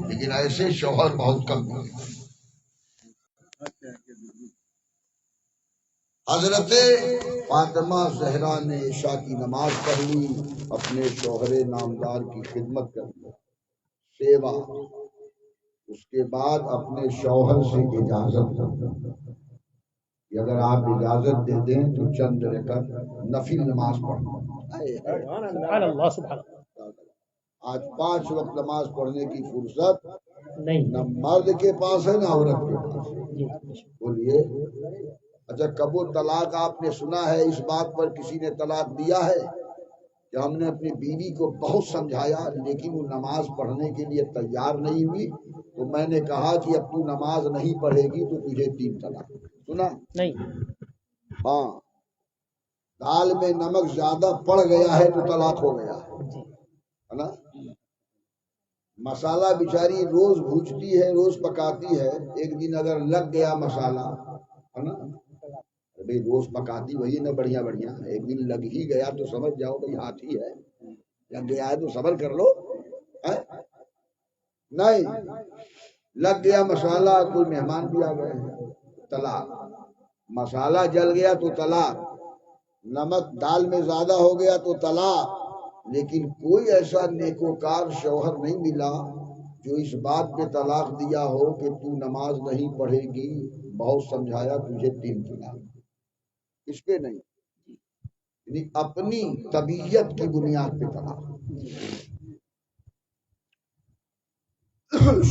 لیکن ایسے شوہر بہت کم ہوئے۔ حضرت فاطمہ زہرا نے عشاء کی نماز پڑھی، اپنے شوہر نامدار کی خدمت کر دی، سیوا۔ اس کے بعد اپنے شوہر سے اجازت کہ اگر آپ اجازت دے دیں تو چند رکعت نفل نماز پڑھنا۔ سبحان اللہ سبحان اللہ۔ آج 5 وقت نماز پڑھنے کی فرصت نہ مرد کے پاس ہے نہ عورت کے پاس۔ بولیے، اچھا کبو طلاق آپ نے سنا ہے؟ اس بات پر کسی نے طلاق دیا ہے کہ ہم نے اپنی بیوی کو بہت سمجھایا لیکن وہ نماز پڑھنے کے لیے تیار نہیں ہوئی، تو میں نے کہا کہ اب تو نماز نہیں پڑھے گی تو تجھے 3 طلاق۔ سنا نہیں؟ ہاں، دال میں نمک زیادہ پڑ گیا ہے تو طلاق ہو گیا ہے نا۔ مسالہ بیچاری روز بھونجتی ہے، روز پکاتی ہے، ایک دن اگر لگ گیا مسالہ ہے نا، بھئی روز پکاتی وہی نا بڑھیا بڑھیا، ایک دن لگ ہی گیا تو سمجھ جاؤ بھئی ہاتھی ہے، لگ گیا ہے تو صبر کر لو۔ نہیں لگ گیا مسالہ، کوئی مہمان بھی آ گئے طلاق، مسالہ جل گیا تو طلاق، نمک دال میں زیادہ ہو گیا تو طلاق۔ لیکن کوئی ایسا نیکوکار شوہر نہیں ملا جو اس بات پہ طلاق دیا ہو کہ تو نماز نہیں پڑھے گی، بہت سمجھایا تجھے 3 طلاق۔ اس پہ نہیں، یعنی اپنی طبیعت کی بنیاد پہ طلاق۔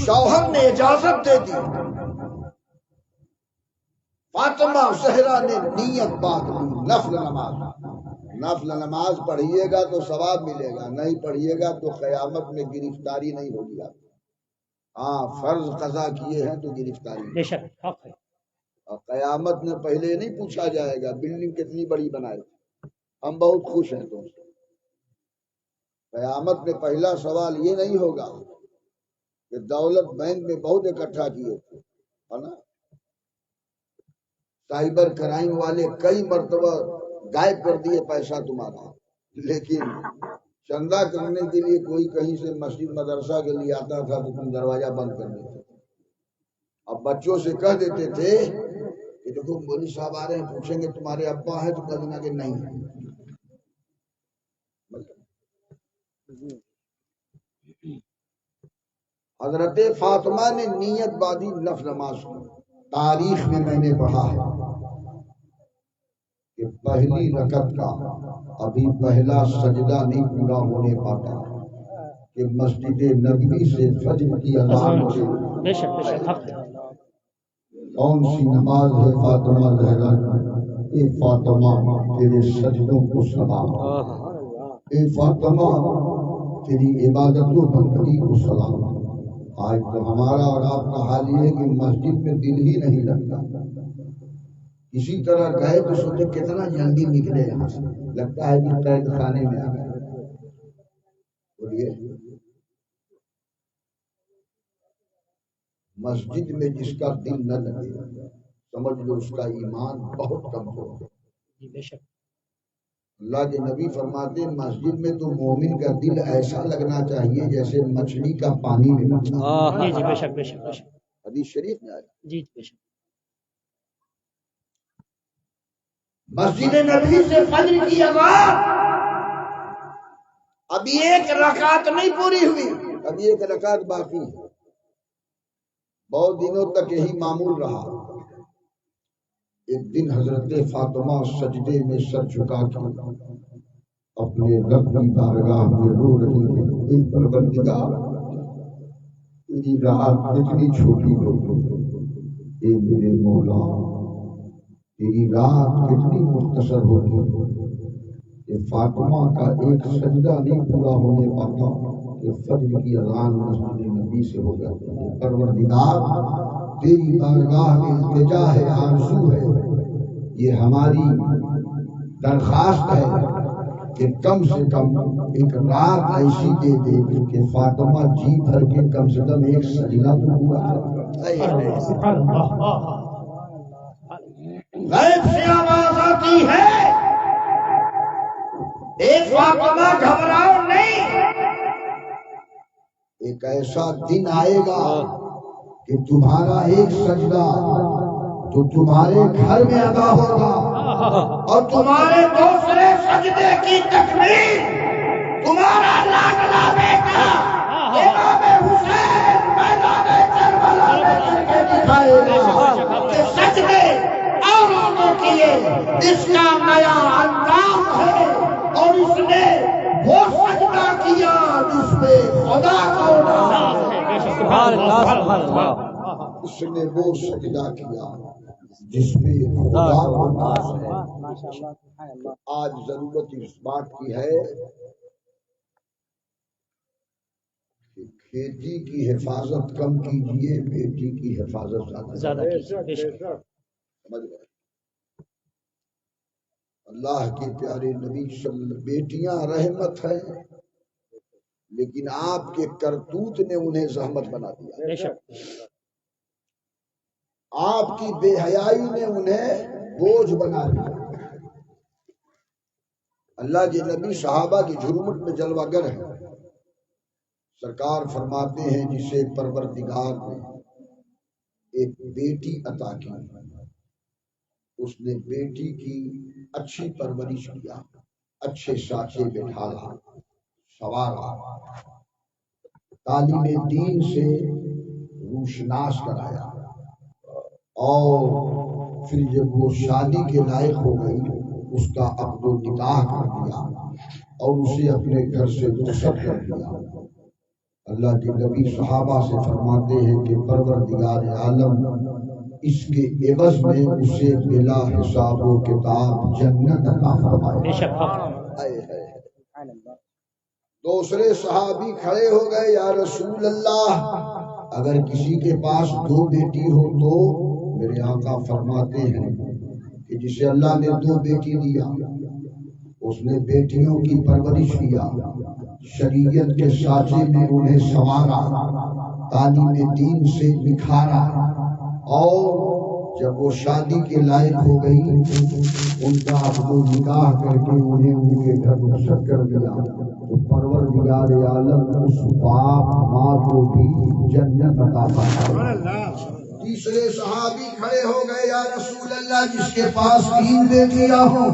شوہر نے اجازت دے دی، فاطمہ زہرا نے نیت باندھ لی، نفل نماز پڑھیے گا تو ثواب ملے گا، نہیں پڑھیے گا تو قیامت میں گرفتاری نہیں ہوگی آپ۔ ہاں فرض قضا کیے ہیں تو گرفتاری بے شک حق ہے۔ اور قیامت میں پہلے نہیں پوچھا جائے گا بلڈنگ کتنی بڑی بنائی، ہم بہت خوش ہیں تم سے۔ قیامت میں پہلا سوال یہ نہیں ہوگا کہ دولت بینک میں بہت اکٹھا کیے تھے ہے نا، سائبر کرائم والے کئی مرتبہ غائب کر دیے پیسہ تمہارا، لیکن چندہ کرنے کے لیے کوئی کہیں سے مسجد مدرسہ کے لیے آتا تھا تو تم دروازہ بند کر دیتے۔ اب بچوں سے کہہ دیتے تھے کہ دیکھو مولوی صاحب آ رہے ہیں، پوچھیں گے تمہارے ابا ہے تو کہہ دینا کہ نہیں ہے۔ حضرت فاطمہ نے نیت باندھی نفل نماز کو۔ تاریخ میں نے پڑھا ہے کہ پہلی رکعت کا ابھی پہلا سجدہ نہیں پورا ہونے پاتا کہ مسجد نبوی سے فجر کی اذان ہوئی۔ بے شک بے شک حق ہے۔ کون سی نماز ہے فاطمہ زہرا کی؟ اے فاطمہ تیرے سجدوں کو سلام، اے فاطمہ تیری عبادت و بندگی کو سلام۔ آج تو ہمارا اور آپ کا حال یہ ہے کہ مسجد میں دل ہی نہیں لگتا، اسی طرح گئے تو سوچے کتنا جلدی نکلے یہاں سے، لگتا ہے کہ قید خانے میں آ گئے۔ بولیے، مسجد میں جس کا دل نہ لگے سمجھ لو اس کا ایمان بہت کمزور ہے۔ بے شک اللہ کے نبی فرماتے ہیں مسجد میں تو مومن کا دل ایسا لگنا چاہیے جیسے مچھلی کا پانی میں لگنا۔ جی جی بے شک بے شک بے شک، حدیث شریف میں آیا۔ جی بے شک۔ مسجد نبی سے فجر کی اذان، ابھی 1 رکعت نہیں پوری ہوئی، ابھی 1 رکعت باقی ہے۔ بہت دنوں تک یہی معمول رہا۔ ایک دن حضرت فاطمہ سجدے میں سر جھکا کے اپنے رب کی بارگاہ میں رو رہی ہے، اے پروردگار تیری رات کتنی چھوٹی ہو گئی، اے میرے مولا تیری رات کتنی مختصر ہوتی، کہ فاطمہ کا ایک سجدہ نہیں پورا ہونے پاتا کہ فجر کی اذان مسجد نبی سے ہو جاتی ہے۔ پروردگار تیری بارگاہ میں التجا ہے، آرزو ہے، یہ ہماری درخواست ہے کہ کم سے کم ایک رات ایسی دے دے کہ فاطمہ جی بھر کے کم سے کم ایک سجدہ تو پورا کرے۔ غیب سے آواز آتی ہے، اے فاطمہ گھبراؤ نہیں، ایک ایسا دن آئے گا کہ تمہارا ایک سجدہ تو تمہارے گھر میں ادا ہوگا اور تمہارے دوسرے سجدے کی تکمیل تمہارا لاڈلا بیٹا امام حسین میدان کربلا میں کر کے دکھائے گا کہ سجدے اوروں نے کیے، اس کا نیا انداز ہے اور اس نے وہ سجدہ کیا جس پہ خدا کو سبحان اللہ سبحان اللہ. اس نے وہ سجدہ کیا جس پہ خدا کو ناز ہے. آج ضرورت اس بات کی ہے کہ کھیتی کی حفاظت کم کیجیے، بیٹی کی حفاظت زیادہ کیجیے. سمجھ گئے؟ اللہ کے پیارے نبی صلی اللہ علیہ وسلم، بیٹیاں رحمت ہیں لیکن آپ کے کرتوت نے انہیں زحمت بنا دیا. آپ کی بے حیائی نے انہیں بوجھ بنا دیا. اللہ کے نبی صحابہ کی جھرمٹ میں جلوہ گر ہے. سرکار فرماتے ہیں جسے پروردگار نے ایک بیٹی عطا کی، اس نے بیٹی کی اچھی پرورش کیا، اچھے سانچے بٹھایا، سوارا، تعلیم دین سے روشناس کرایا، اور پھر جب وہ شادی کے لائق ہو گئی اس کا عقد و نکاح کر دیا اور اسے اپنے گھر سے رخصت کر دیا. اللہ کے نبی صحابہ سے فرماتے ہیں کہ پروردگار عالم اس کے عوض میں اسے بلا حساب و کتاب جنت عطا فرمائے. دوسرے صحابی کھڑے ہو گئے، یا رسول اللہ اگر کسی کے پاس 2 بیٹی ہو تو؟ میرے آقا فرماتے ہیں کہ جسے اللہ نے 2 بیٹی دیا اس نے بیٹیوں کی پرورش کیا، شریعت کے سانچے میں انہیں سنوارا، تعلیم دین سے نکھارا، اور جب وہ شادی کے لائق ہو گئی ان کا عقد و نکاح کر کے انہیں ان کے گھر رخصت کر دیا. تو پروردگار عالم اس باپ ماں کو بھی جنت عطا فرمائے. تیسرے صحابی کھڑے ہو گئے، یا رسول اللہ جس کے پاس 3 بیٹیاں ہوں؟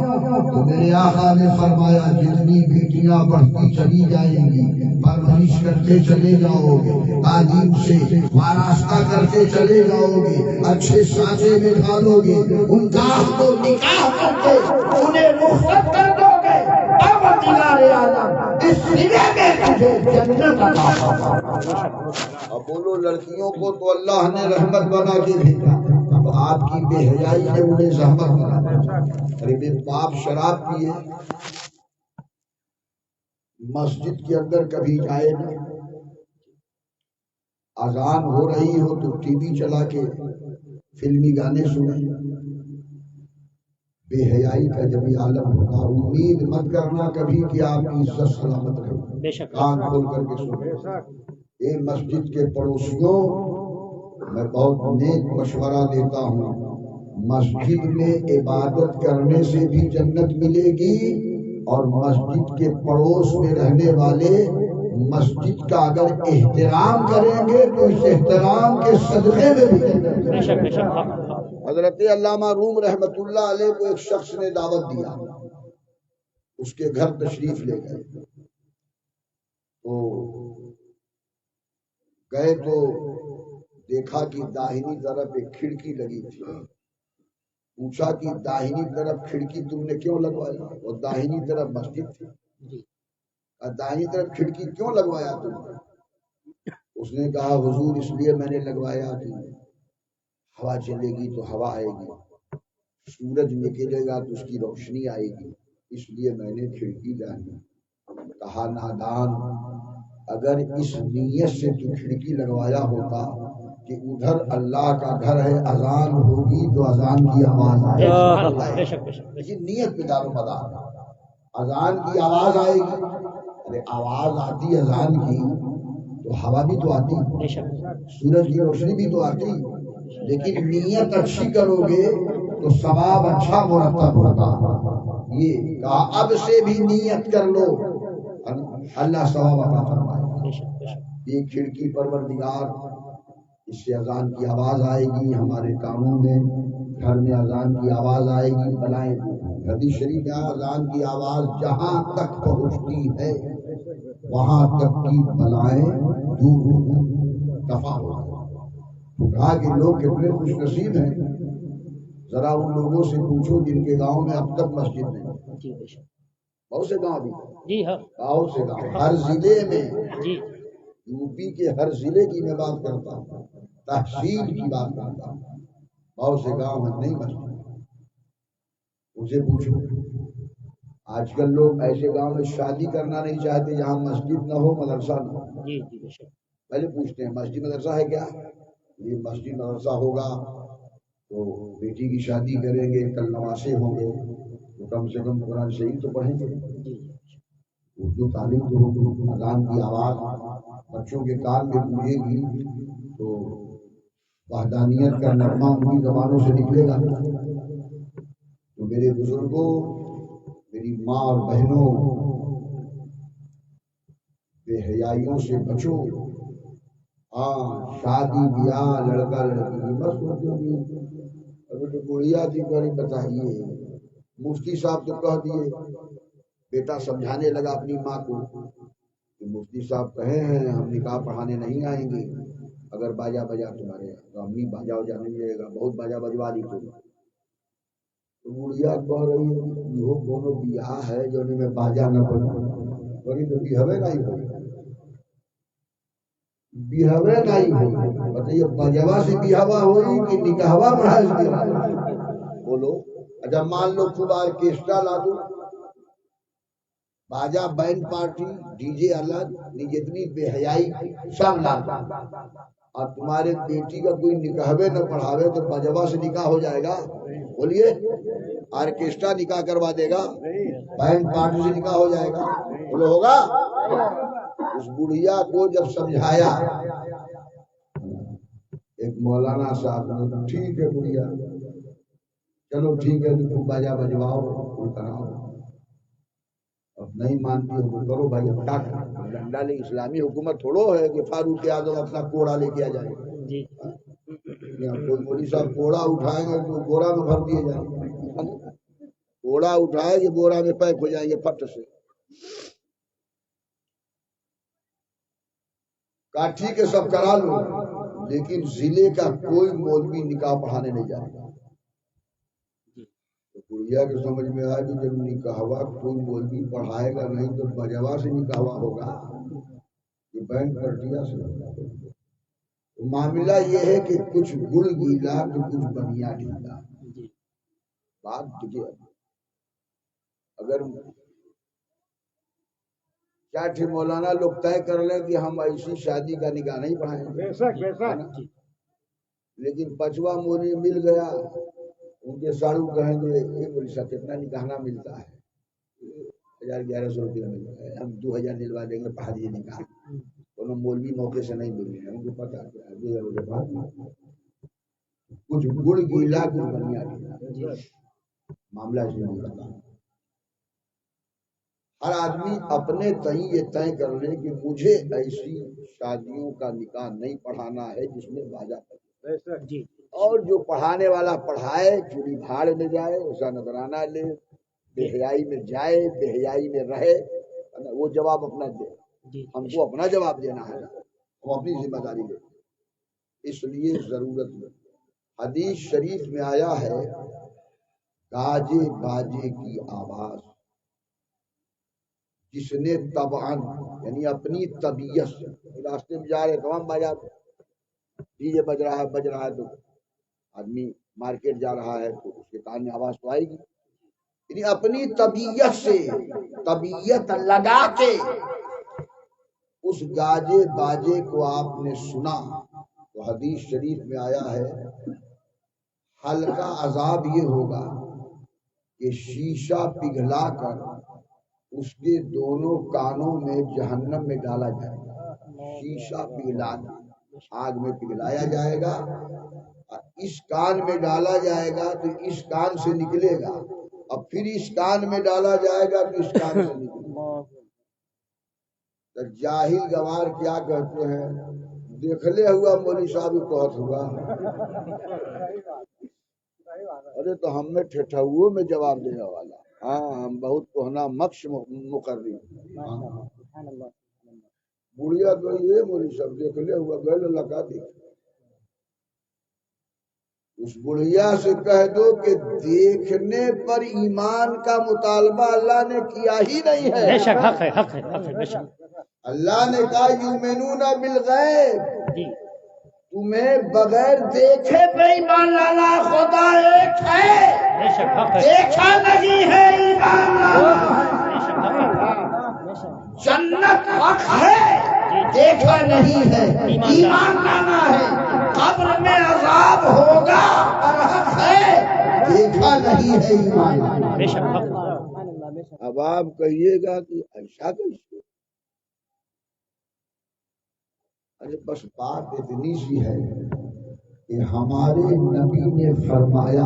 تو میرے آقا نے فرمایا جتنی بیٹیاں بڑھتی چلی جائیں گی پرورش کرتے چلے جاؤ گے، تعلیم سے وارستہ کرتے چلے جاؤ گے، اچھے سانچے میں ڈالو گے، ان کا عقد و نکاح کر کے انہیں رخصت کر دو گے، پروردگار عالم اس سلے میں تجھے جنت عطا فرمائے. اب بولو لڑکیوں کو تو اللہ نے رحمت بنا کے بھیجا، اب آپ کی بے حیائی نے انہیں زحمت بنا دیا. ارے بے باپ شراب پیے، مسجد کے اندر کبھی جائے نہ، اذان ہو رہی ہو تو ٹی وی چلا کے فلمی گانے سنیں. بے حیائی کا جب یہ عالم ہوگا امید مت کرنا کبھی کہ آپ کی عزت سلامت رہے. کان کھول کر کے سنیں. اے مسجد کے پڑوسیوں، میں بہت نیک مشورہ دیتا ہوں، مسجد میں عبادت کرنے سے بھی جنت ملے گی اور مسجد کے پڑوس میں رہنے والے مسجد کا اگر احترام کریں گے تو اس احترام کے صدقے میں بھی جنت. حضرت علامہ روم رحمت اللہ علیہ کو ایک شخص نے دعوت دیا، اس کے گھر تشریف لے گئے. تو گئے تو دیکھا کہ داہنی طرف ایک کھڑکی لگی تھی. پوچھا کہ داہنی طرف کھڑکی تم نے کیوں لگوایا؟ اور داہنی طرف مسجد تھی. داہنی طرف کھڑکی کیوں لگوایا تم نے؟ اس نے کہا حضور اس لیے میں نے لگوایا کہ ہوا چلے گی تو ہوا آئے گی، سورج نکلے گا تو اس کی روشنی آئے گی، اس لیے میں نے کھڑکی ڈالی. کہا نادان، اگر اس نیت سے تو کھڑکی لگوایا ہوتا کہ ادھر اللہ کا گھر ہے، اذان ہوگی تو اذان کی آواز آئے گی. لیکن نیت پہ دار و مدار، اذان کی آواز آئے گی. ارے آواز آتی اذان کی تو ہوا بھی تو آتی، سورج کی روشنی بھی تو آتی، لیکن نیت اچھی کرو گے تو ثواب اچھا مرتب ہوگا. یہ کہا اب سے بھی نیت کر لو، اللہ ثواب عطا فرمائے. یہ کھڑکی پروردگار، اس سے اذان کی آواز آئے گی، ہمارے کانوں میں گھر میں اذان کی آواز آئے گی، بلائیں حدیث شریف میں اذان کی آواز جہاں تک پہنچتی ہے وہاں تک کی بلائیں دور ہو جائیں، دفع ہو جائیں۔ کہا کہ لوگ کتنے خوش نصیب ہیں، ذرا ان لوگوں سے پوچھو جن کے گاؤں میں اب تک مسجد نہیں۔ بہت سے گاؤں بھی، جی ہاں، بہت سے گاؤں، ہر ضلع میں، جی یو پی کے ہر ضلع کی میں بات کرتا ہوں، تحصیل کی بات کرتا ہوں، بہت سے گاؤں میں نہیں مسجد۔ مجھے پوچھو، آج کل لوگ ایسے گاؤں میں شادی کرنا نہیں چاہتے جہاں مسجد نہ ہو، مدرسہ نہ ہو۔ جی جی بے شک۔ پہلے پوچھتے ہیں مسجد مدرسہ ہے کیا؟ یہ مسجد مدرسہ ہوگا تو بیٹی کی شادی کریں گے، کل نواسے ہوں گے تو کم سے کم قرآن شریف تو پڑھیں گے، اردو تعلیم تو ہوگی، اذان کی آواز بچوں کے کان میں گونجے گی تو وحدانیت کا نغمہ ان کی زبانوں سے نکلے گا۔ تو میرے بزرگوں، میری ماں اور بہنوں، بے حیائیوں سے بچو۔ ہاں، شادی بیاہ لڑکا لڑکی بس سوچو گی ابھی تو گڑیا تھی بڑی بتائیے، مفتی صاحب تو کہہ دیے، بیٹا سمجھانے لگا اپنی ماں کو کہ مفتی صاحب کہے ہیں ہم نکاح پڑھانے نہیں آئیں گے اگر باجا بجا تمہارے، تو امی باجا وجا نہیں جائے گا، بہت باجا بجوا دی تم۔ تو گڑیا کہہ رہی ہے یہ دونوں بیاہ ہے جو میں باجا نہ بنوں، بڑی تو بیہوے نہیں ہوئی، بیہوے نہیں ہوئی، بتائیے بجوا سے بیہوا ہوئی کہ نکاحوا محض بیہوا؟ بولو، اچھا مان لو خوب آرکیسٹرا لا دو، باجا بینڈ پارٹی ڈی جے الگ، جتنی بے حیائی سب لا دو، اور تمہارے بیٹی کا کوئی نکاحوے نہ پڑھاوے تو بجوا سے نکاح ہو جائے گا؟ بولیے، آرکیسٹرا نکاح کروا دے گا، بینڈ پارٹی سے نکاح ہو جائے گا؟ بولو ہوگا؟ اس بڑھیا کو جب سمجھایا ایک مولانا صاحب نے، ٹھیک ہے بڑھیا چلو ٹھیک ہے تو باجا بجواؤ کراؤ، اب نہیں مانتی ہو تو کرو بھائی، اب کیا کریں، ڈنڈا لے، اسلامی حکومت تھوڑو ہے کہ فاروق اعظم اپنا کوڑا لے کے آ جائے گا، کوئی مولوی صاحب کوڑا اٹھائیں گے تو گورا میں بھر دیے جائیں گے، کوڑا اٹھائے کہ بورا میں پیک ہو جائیں گے پھٹ سے۔ کہا ٹھیک ہے سب کرا لو، لیکن ضلع کا کوئی مولوی نکاح پڑھانے نہیں جائے گا۔ تو گڑیا کے سمجھ میں آیا کہ جب نکاحوا کوئی مولوی پڑھائے گا نہیں تو بجوا سے نکاحوا ہوگا، یہ بینڈ پارٹیا سے ہوگا۔ تو معاملہ یہ ہے کہ کچھ گڑ گیلا تو کچھ بنیا ڈھیلا۔ بات دیکھیے، اگر کیا ٹھیک مولانا لوگ طے کر لیں کہ ہم ایسی شادی کا نکاح نہیں پڑھائیں گے، لیکن پچوا مولوی مل گیا، ان کے ساڑو کہیں گے ایک بولشا کتنا نکاحنا ملتا ہے، 1100 روپیہ ملتا ہے، ہم 2000 دلوا دیں گے پڑھا دیے نکاح۔ انہوں مولوی موقع سے نہیں ملے، ان کو پتا کچھ گڑ گیلا کچھ بنیا گیلا، معاملہ اس میں ہوتا ہے۔ ہر آدمی اپنے تئیں یہ طے کر لے کہ مجھے ایسی شادیوں کا نکاح نہیں پڑھانا ہے جس میں باجا پڑے، اور جو پڑھانے والا پڑھائے چوری بھاڑ میں جائے، اسا نذرانہ لے، بے حیائی میں جائے، بے حیائی میں رہے، وہ جواب اپنا دے، ہم کو اپنا جواب دینا ہے، ہم اپنی ذمہ داری لیں۔ اس لیے ضرورت ہے، حدیث شریف میں آیا ہے گاجے باجے کی آواز جس نے طبعاً یعنی اپنی طبیعت، راستے میں جا رہے تمام باجا ڈی جے بج رہا ہے تو آدمی مارکیٹ جا رہا ہے تو اس کے کان میں آواز تو آئے گی، یعنی اپنی طبیعت سے طبیعت لگا کے اس گاجے باجے کو آپ نے سنا تو حدیث شریف میں آیا ہے ہلکا عذاب یہ ہوگا کہ شیشہ پگھلا کر اس کے دونوں کانوں میں جہنم میں ڈالا جائے گا، شیشہ پگھلا آگ میں پگھلایا جائے گا، اس کان میں ڈالا جائے گا تو اس کان سے نکلے گا، اور پھر اس کان میں ڈالا جائے گا تو اس کان سے نکلے گا۔ تو جاہل گوار کیا کہتے ہیں، دیکھلے ہوا مولوی صاحب کہت ہوا، ارے تو ہم میں ٹھٹھوؤ میں جواب دینے والا، ہاں ہم بہت کوہنا مکش مقرری، بڑھیا تو یہ مولوی صاحب دیکھلے ہوا گل لگا دی، اس بڑھیا سے کہہ دو کہ دیکھنے پر ایمان کا مطالبہ اللہ نے کیا ہی نہیں ہے۔ بے شک حق ہے، حق ہے، حق ہے، بے شک۔ اللہ نے کہا یؤمنون بالغیب، جی تمہیں بغیر دیکھے پہ ایمان لانا، خدا ایک ہے، بے شک حق ہے، دیکھا نہیں ہے ایمان لانا، بے شک حق ہے، جنت حق ہے دیکھا نہیں ہے ایمان لانا ہے، قبر میں عذاب ہوگا اور حق ہے دیکھا نہیں ہے ایمان لانا۔ بے شک حق ہے۔ اب آپ کہیے گا کہ ایسا کیسے؟ ارے بس بات اتنی سی ہے کہ ہمارے نبی نے فرمایا،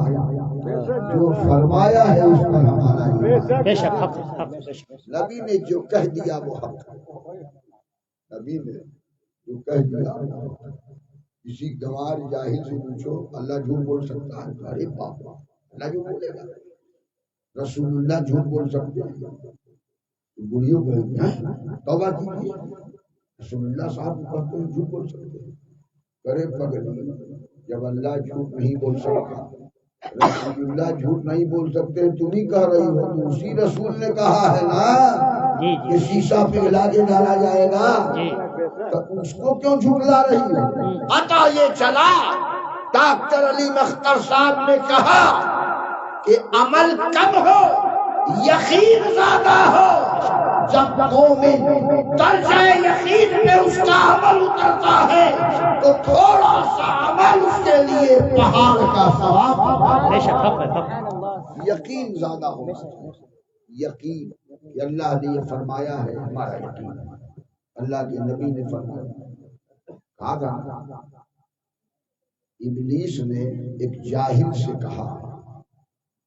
جو فرمایا ہے اس پر ہمارا ایمان۔ بے شک حق ہے، حق ہے، بے شک۔ نبی نے جو کہہ دیا وہ حق ہے، نبی نے جو کہہ دیا۔ کسی گنوار جاہل سے پوچھو اللہ جھوٹ بول سکتا ہے؟ ارے باپ، اللہ جھوٹ بولے گا؟ رسول اللہ جھوٹ بول سکتے ہیں؟ بڑھیوں کہیں گے توبہ کیجیے، رسول اللہ صاحب کہتے ہیں جھوٹ بول سکتے ہیں؟ کرے پگلی، جب اللہ جھوٹ نہیں بول سکتا، رسول اللہ جھوٹ نہیں بول سکتے، تم ہی کہہ رہی ہو، تو اسی رسول نے کہا ہے نا کہ شیشہ پگھلا کے ڈالا جائے گا، تو اس کو کیوں جھٹلا رہی ہے؟ پتہ یہ چلا ڈاکٹر علی مختار صاحب نے کہا کہ عمل کم ہو یقین زیادہ ہو، جب مومن درجہ یقین میں اس کا عمل اترتا ہے تو تھوڑا سا عمل اس کے لیے پہاڑ کا ثواب ہوتا ہے۔ بے شک حق ہے، حق ہے۔ یقین زیادہ ہو، یقین کہ اللہ نے یہ فرمایا ہے، ہمارا یقین اللہ کے نبی نے فرمایا۔ کہا تھا ابلیس نے ایک جاہل سے کہا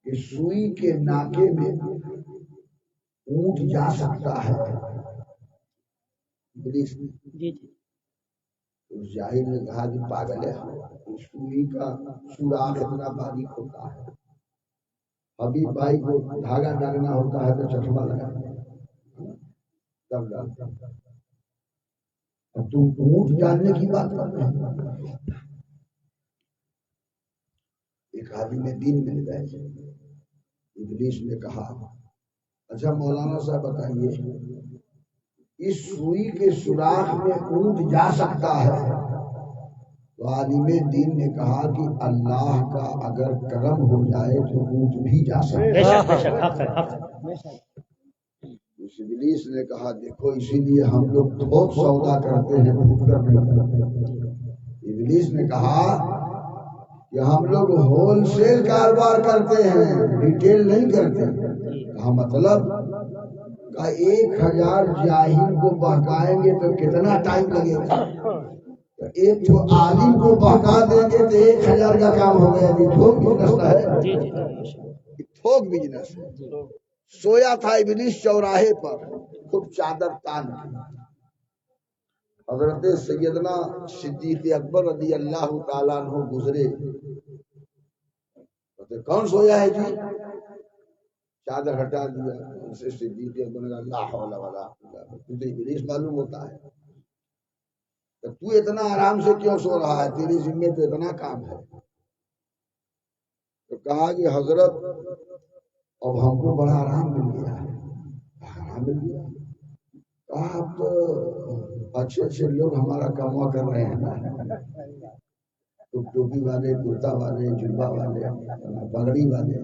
کہ سوئی کے ناکے میں اونٹ جا سکتا ہے، ابلیس نے۔ جی جی اس جاہل نے کہا کہ پاگل ہے، سوئی کا سوراخ اتنا باریک ہوتا ہے، ابھی بھائی کو دھاگا ڈالنا ہوتا ہے تو چشمہ لگا تب ڈالتا، تم اونٹ جاننے کی بات کر رہے ہیں۔ ایک آدمی میں دین مل گئے، ابلیس نے کہا اچھا مولانا صاحب بتائیے، اس سوئی کے سوراخ میں اونٹ جا سکتا ہے؟ تو عالم دین نے کہا کہ اللہ کا اگر کرم ہو جائے تو اونٹ بھی جا سکتا ہے۔ بے شک، بے شک حق ہے، حق ہے۔ اس ابلیس نے کہا دیکھو اسی لیے ہم لوگ تھوک سودا کرتے ہیں، پھوٹ کر نہیں کرتے۔ ابلیس نے کہا کہ ہم لوگ ہول سیل کاروبار کرتے ہیں، ریٹیل نہیں کرتے۔ کہا مطلب؟ کہا 1000 جاہل کو بہکائیں گے تو کتنا ٹائم لگے گا؟ ایک تو عالم کو بہکا دیں گے تو 1000 کا کام ہو گیا۔ تھوک بزنس ہے، تھوک بزنس ہے۔ سویا تھا ابلیس چوراہے پر، خوب چادر تان کی، حضرت سیدنا صدیق اکبر رضی اللہ تعالیٰ عنہ گزرے، کون سویا ہے جی؟ چادر ہٹا دیا، ان سے صدیق اکبر نے کہا لا حول ولا قوت، تجھے ابلیس معلوم ہوتا ہے؟ تو اتنا آرام سے کیوں سو رہا ہے؟ تیری ذمہ پہ اتنا کام ہے۔ تو کہا کہ حضرت اب ہم کو بڑا آرام مل گیا ہے۔ آرام مل گیا؟ کہا اب تو اچھے اچھے لوگ ہمارا کموا کر رہے ہیں نا، ٹوپی والے، کرتا والے، جبہ والے، پگڑی والے،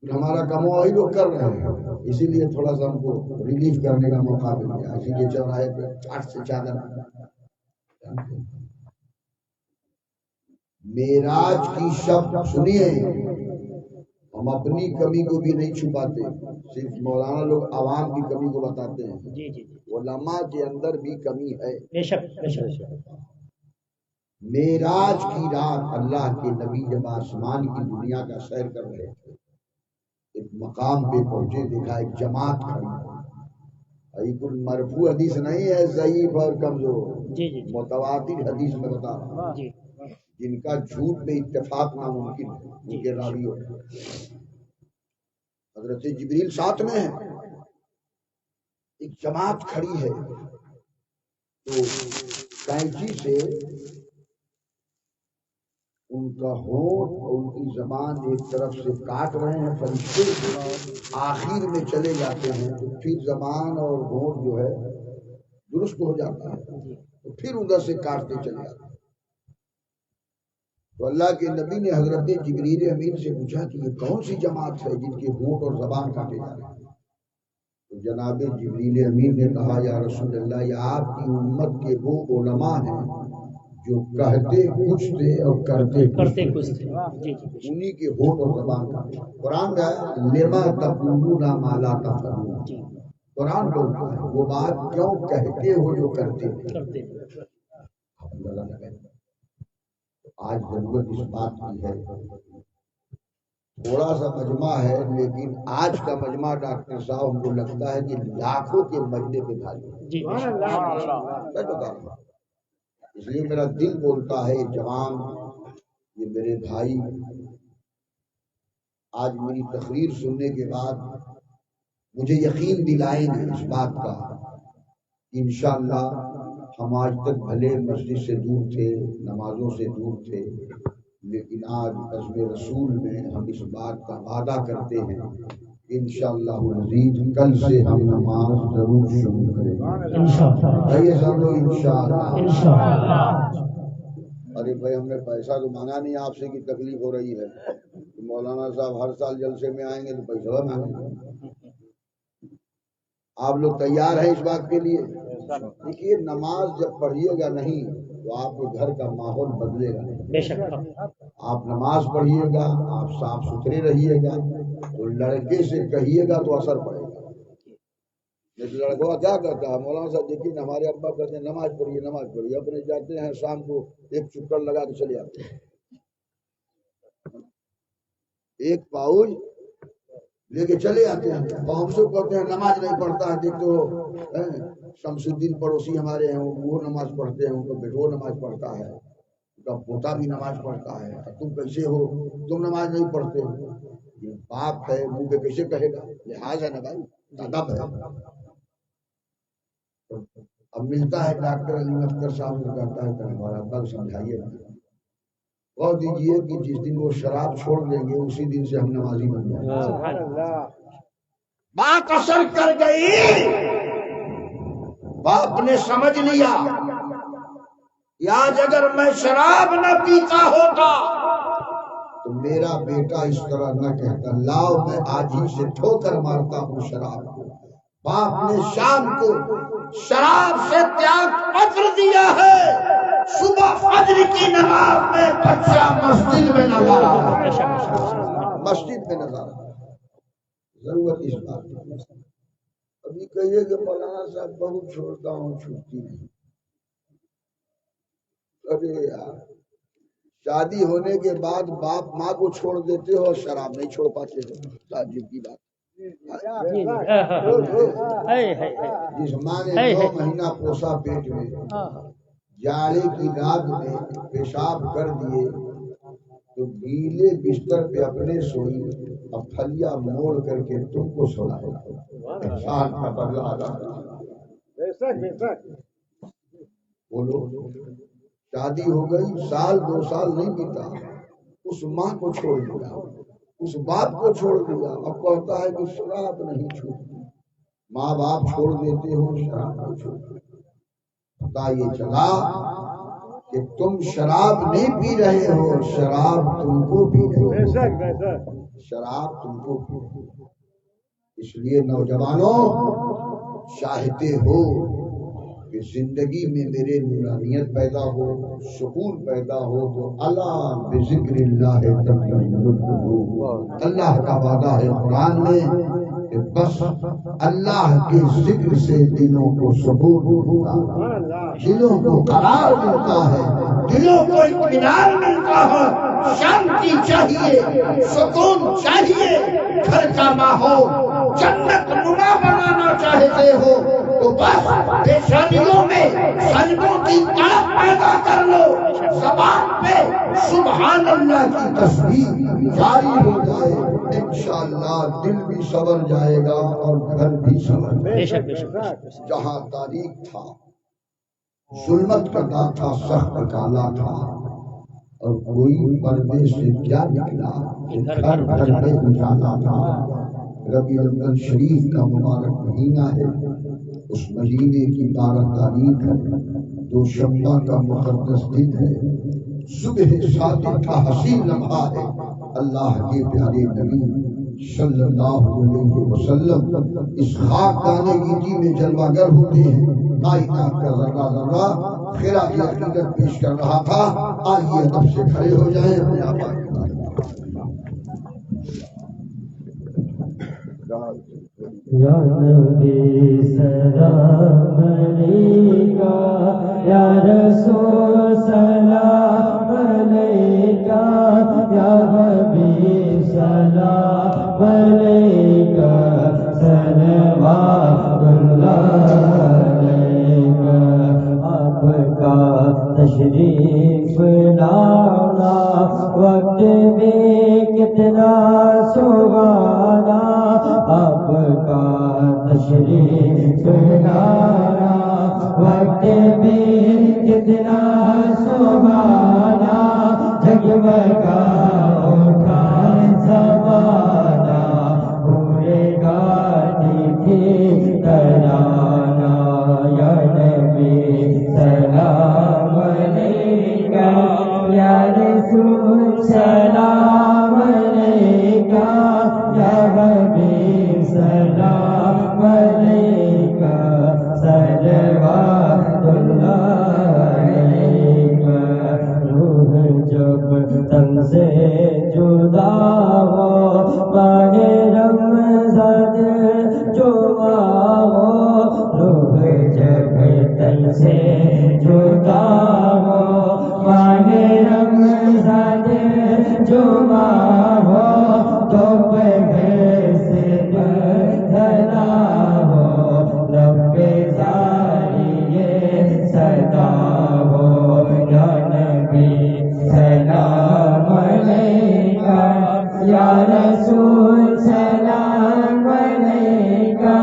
ہمارا کموا وہی لوگ کر رہے ہیں، اسی لیے تھوڑا سا ہم کو ریلیف کرنے کا موقع مل گیا، اسی لیے چوراہے پہ ٹھاٹ سے چادر۔ معراج کی شب سنیے، ہم اپنی کمی کو بھی نہیں چھپاتے، صرف مولانا لوگ عوام کی کمی کو بتاتے ہیں، علماء کے اندر بھی کمی ہے۔ بے شک، بے شک۔ معراج کی رات اللہ کے نبی جب آسمان کی دنیا کا سیر کر رہے تھے، ایک مقام پہ پہنچے، دیکھا ایک جماعت کھڑی، یہ کوئی مرفوع حدیث نہیں ہے ضعیف اور کمزور، جی جی متواتر حدیث میں بتا رہا ہوں جی جن کا جھوٹ میں اتفاق ناممکن ہے ان کے راوی ہو۔ حضرت جبریل ساتھ میں ہے، ایک جماعت کھڑی ہے تو کینچی سے ان کا ہونٹ اور ان کی زبان ایک طرف سے کاٹ رہے ہیں فرشتے، آخر میں چلے جاتے ہیں تو پھر زبان اور ہونٹ جو ہے درست ہو جاتا ہے تو پھر ادھر سے کاٹتے چلے جاتے ہیں۔ تو اللہ کے نبی نے حضرت جبریل امین سے پوچھا کہ یہ کون سی جماعت ہے جن کے ہونٹ اور زبان کاٹے جا رہے ہیں؟ تو جناب جبریل امین نے کہا یا رسول اللہ یہ آپ کی امت کے وہ علماء ہیں جو کہتے کچھ تھے اور کرتے کچھ تھے، انہی کے ہونٹ اور زبان کاٹے۔ قرآن کا لما تقولون ما لا تفعلون، قرآن بولتا ہے وہ بات کیوں کہتے ہو جو کرتے ہو۔ آج ضرورت اس بات کی ہے، تھوڑا سا مجمع ہے لیکن آج کا مجمع ڈاکٹر صاحب ہم کو لگتا ہے کہ لاکھوں کے مجمع پہ بھاری ہے۔ اس لیے میرا دل بولتا ہے جوان، یہ میرے بھائی آج میری تقریر سننے کے بعد مجھے یقین دلائیں گے اس بات کا، انشاءاللہ ہم آج تک بھلے مسجد سے دور تھے، نمازوں سے دور تھے، لیکن آج عزم رسول میں ہم اس بات کا وعدہ کرتے ہیں انشاءاللہ العزیز کل سے ہم نماز ضرور شروع کریں گے انشاءاللہ۔ ارے بھائی ہم نے پیسہ تو مانگا نہیں آپ سے کہ تکلیف ہو رہی ہے، مولانا صاحب ہر سال جلسے میں آئیں گے تو پیسہ مانگیں گے۔ آپ لوگ تیار ہیں اس بات کے لیے؟ دیکھیے نماز جب پڑھیے گا نہیں تو آپ کے گھر کا ماحول بدلے گا نہیں۔ آپ نماز پڑھیے گا، آپ صاف ستھرے رہیے گا تو لڑکے سے کہیے گا تو اثر پڑے گا۔ لیکن لڑکا کیا کرتا ہے، مولانا صاحب دیکھیے ہمارے ابا کہتے ہیں نماز پڑھیے نماز پڑھیے، اپنے جاتے ہیں شام کو ایک چکر لگا کے چلے آتے ہیں، ایک پاؤل لے کے چلے آتے ہیں، اور ہم سے کہتے ہیں نماز نہیں پڑھتا ہے۔ دیکھتے ہو شمس الدین پڑوسی ہمارے ہیں وہ نماز پڑھتے ہیں، ان کا بیٹا وہ نماز پڑھتا ہے، ان کا پوتا بھی نماز پڑھتا ہے، تم کیسے ہو تم نماز نہیں پڑھتے ہو؟ یہ باپ ہے منہ پہ کیسے کہے گا؟ لحاظ ہے نا بھائی، ادب ہے۔ اب ملتا ہے ڈاکٹر علی اختر صاحب سے کہتا ہے کہ ہمارا ابا سمجھائیے نا، اور دیجیے کہ جس دن وہ شراب چھوڑ دیں گے اسی دن سے ہم نمازی بن جائیں گے۔ بات اثر کر گئی، باپ نے سمجھ لیا کہ آج اگر میں شراب نہ پیتا ہوتا تو میرا بیٹا اس طرح نہ کہتا لاؤ میں آج ہی سے ٹھوکر مارتا ہوں شراب کو۔ باپ نے شام کو شراب سے تیاگ پتر دیا ہے، صبح فجر کی نماز میں بچہ مسجد میں نظر آ رہا ہے، مسجد میں نظر آ رہا ہے۔ ضرورت اس بات کی۔ ابھی کہیے کہ مولانا صاحب بہت چھوڑتا ہوں چھوٹتی نہیں۔ ارے یار شادی ہونے کے بعد باپ ماں کو چھوڑ دیتے ہو اور شراب نہیں چھوڑ پاتے ہو، تعجب کی بات۔ جس ماں نے 9 مہینہ پوسا پیٹ میں، جاڑے کی رات میں پیشاب کر دیے تو گیلے بستر پہ اپنے سوئی، اب پھلیا موڑ کر کے تم کو سلایا، احسان کا بدلہ ادا کرنا۔ بولو شادی ہو گئی، سال 2 سال نہیں بیتا، اس ماں کو چھوڑ دیا، اس باپ کو چھوڑ دیا، اب کہتا ہے کہ شراب نہیں چھوڑتی۔ ماں باپ چھوڑ دیتے ہو، شراب نہیں چھوڑتے۔ پتا یہ چلا کہ تم شراب نہیں پی رہے ہو، شراب تم کو پی رہے ہو، شراب تم کو پی رہے ہو۔ اس لیے نوجوانوں چاہتے ہو کہ زندگی میں میرے نورانیت پیدا ہو، سکون پیدا ہو تو اللہ بذکر اللہ تطمئن القلوب۔ اللہ کا وعدہ ہے قرآن میں کہ بس اللہ کے ذکر سے دلوں کو سکون ملتا ہے، دلوں کو قرار ملتا ہے، دلوں کو اطمینان ملتا ہے، شانتی چاہیے، سکون چاہیے، گھر کا ماحول جنت نما بنانا چاہتے ہو تو بس پیشانیوں میں سجدوں کی تڑپ پیدا کر لو، زبان پہ سبحان اللہ کی تسبیح جاری ہو جائے، انشاءاللہ دل بھی سنور جائے گا اور گھر بھی سنور بے جائے شک بے شک گا۔ جہاں تاریخ تھا، ظلمت کا تھا، سخت کالا تھا، اور کوئی پردے سے کیا نکلا، گھر گھر میں اجالا تھا۔ ربیع الاول شریف کا مبارک مہینہ ہے، اس مہینے کی 12 تاریخ ہے، دوشنبہ کا مقدس دن ہے، صبح صادق کا حسین لمحہ ہے۔ اللہ کے پیارے نبی صلی اللہ علیہ وسلم اس خاک دانے گیتی میں جلوہ گر ہوتے ہیں۔ کائنات کا ذرہ ذرہ خراج عقیدت پیش کر رہا تھا۔ آئیے ادب سے کھڑے ہو جائیں، اپنے آقا کے بارے یا نبی سلام علیکہ، یا رسول سلام علیکہ، یا حبیب سلام علیکہ، صلوات اللہ علیکہ۔ آپ کا تشریف لانا وقت میں کتنا سہانا، آپ کا تشریف لانا وقت میں کتنا سہانا، جگمگا اٹھا زمانہ، پورے گاتی تھی ترانہ۔ یا نبی سلام علیکہ، یا رسول سلام علیکہ، یا حبیب سلام علیکہ، صلوات اللہ علیکہ۔ روح جب تن سے جدا ہو، ماہ رمضان جمعہ ہو، روح جب تن سے جدا ہو، ماہ رمضان جمعہ ہو، تو پہلے سے بدھنا ہو، رب زاری یہ صدا ہو۔ یا نبی سلام علیکہ، یا رسول سلام علیکہ،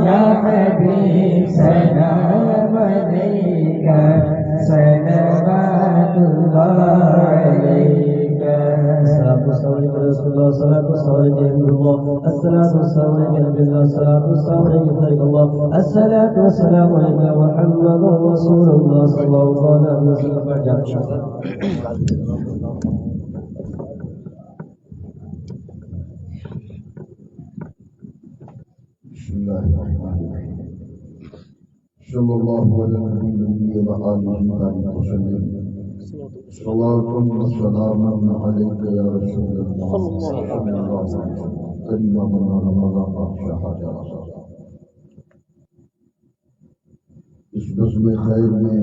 یا حبیب سلام علیکہ، صلوات اللہ علیکہ۔ الصلاة والسلام علی رسول اللہ، الصلاة والسلام علی نبی اللہ، الصلاة والسلام علی نبی اللہ، الصلاة والسلام علی خلیق اللہ، الصلاة والسلام علی محمد رسول اللہ صلی اللہ علیہ وسلم۔ پر جانا بسم اللہ الرحمن الرحیم۔ صلی اللہ علیہ نبی و آلہ وسلم۔ صلاۃ و سلام علیک یا رسول اللہ، کریم رمضان بادشاہ۔ اس بزم خیر میں